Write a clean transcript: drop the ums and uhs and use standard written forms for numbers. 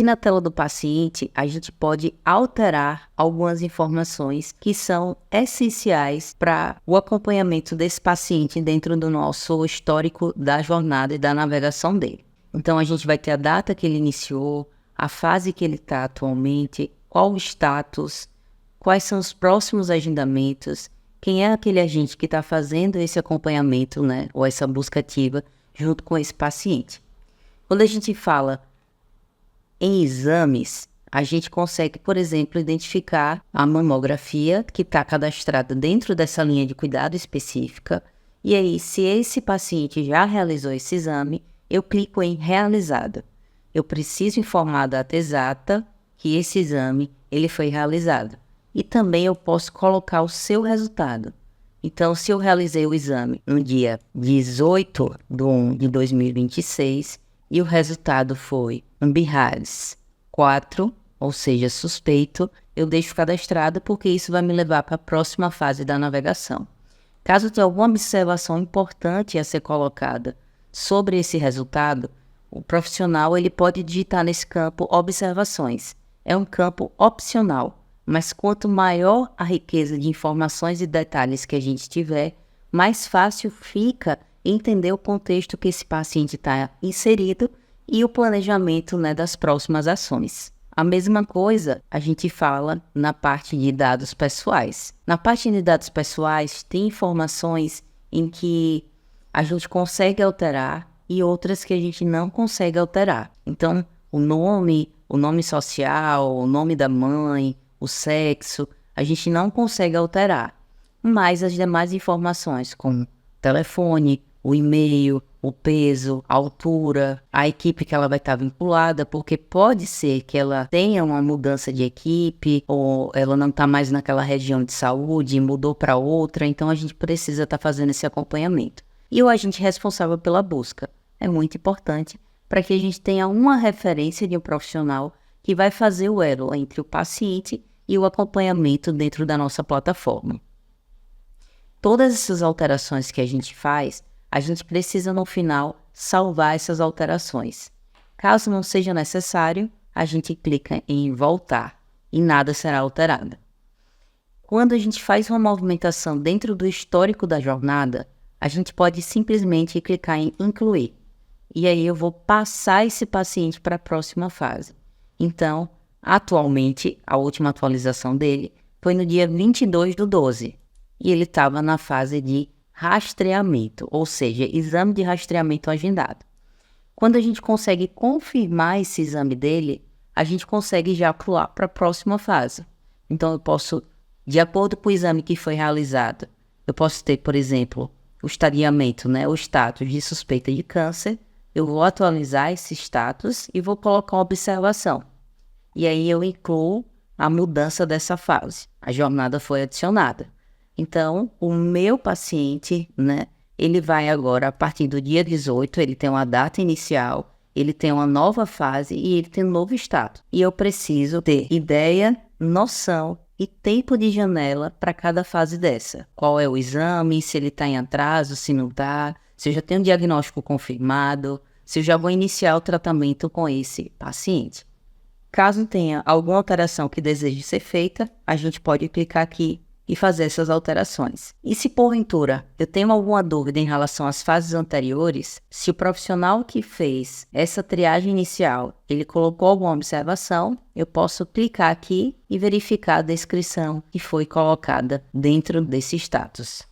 Aqui na tela do paciente, a gente pode alterar algumas informações que são essenciais para o acompanhamento desse paciente dentro do nosso histórico da jornada e da navegação dele. Então, a gente vai ter a data que ele iniciou, a fase que ele está atualmente, qual o status, quais são os próximos agendamentos, quem é aquele agente que está fazendo esse acompanhamento, né, ou essa busca ativa junto com esse paciente. Quando a gente fala em exames, a gente consegue, por exemplo, identificar a mamografia que está cadastrada dentro dessa linha de cuidado específica. E aí, se esse paciente já realizou esse exame, eu clico em realizado. Eu preciso informar a data exata que esse exame ele foi realizado. E também eu posso colocar o seu resultado. Então, se eu realizei o exame no dia 18/1/2026 e o resultado foi BIRADS 4, ou seja, suspeito, eu deixo cadastrado porque isso vai me levar para a próxima fase da navegação. Caso tenha alguma observação importante a ser colocada sobre esse resultado, o profissional ele pode digitar nesse campo observações. É um campo opcional, mas quanto maior a riqueza de informações e detalhes que a gente tiver, mais fácil fica entender o contexto que esse paciente está inserido e o planejamento, né, das próximas ações. A mesma coisa a gente fala na parte de dados pessoais. Na parte de dados pessoais tem informações em que a gente consegue alterar e outras que a gente não consegue alterar. Então, o nome social, o nome da mãe, o sexo, a gente não consegue alterar. Mas as demais informações, como telefone, o e-mail, o peso, a altura, a equipe que ela vai estar vinculada, porque pode ser que ela tenha uma mudança de equipe, ou ela não está mais naquela região de saúde, mudou para outra, então a gente precisa estar fazendo esse acompanhamento. E o agente responsável pela busca é muito importante para que a gente tenha uma referência de um profissional que vai fazer o elo entre o paciente e o acompanhamento dentro da nossa plataforma. Todas essas alterações que a gente faz, a gente precisa no final salvar essas alterações. Caso não seja necessário, a gente clica em voltar e nada será alterado. Quando a gente faz uma movimentação dentro do histórico da jornada, a gente pode simplesmente clicar em incluir. E aí eu vou passar esse paciente para a próxima fase. Então, atualmente, a última atualização dele foi no dia 22/12 e ele estava na fase de rastreamento, ou seja, exame de rastreamento agendado. Quando a gente consegue confirmar esse exame dele, a gente consegue já pular para a próxima fase. Então, eu posso, de acordo com o exame que foi realizado, eu posso ter, por exemplo, o estadiamento, né, o status de suspeita de câncer. Eu vou atualizar esse status e vou colocar uma observação. E aí eu incluo a mudança dessa fase. A jornada foi adicionada. Então, o meu paciente, né, ele vai agora, a partir do dia 18, ele tem uma data inicial, ele tem uma nova fase e ele tem um novo status. E eu preciso ter ideia, noção e tempo de janela para cada fase dessa. Qual é o exame, se ele está em atraso, se não está, se eu já tenho um diagnóstico confirmado, se eu já vou iniciar o tratamento com esse paciente. Caso tenha alguma alteração que deseje ser feita, a gente pode clicar aqui e fazer essas alterações. E se porventura eu tenho alguma dúvida em relação às fases anteriores, se o profissional que fez essa triagem inicial, ele colocou alguma observação, eu posso clicar aqui e verificar a descrição que foi colocada dentro desse status.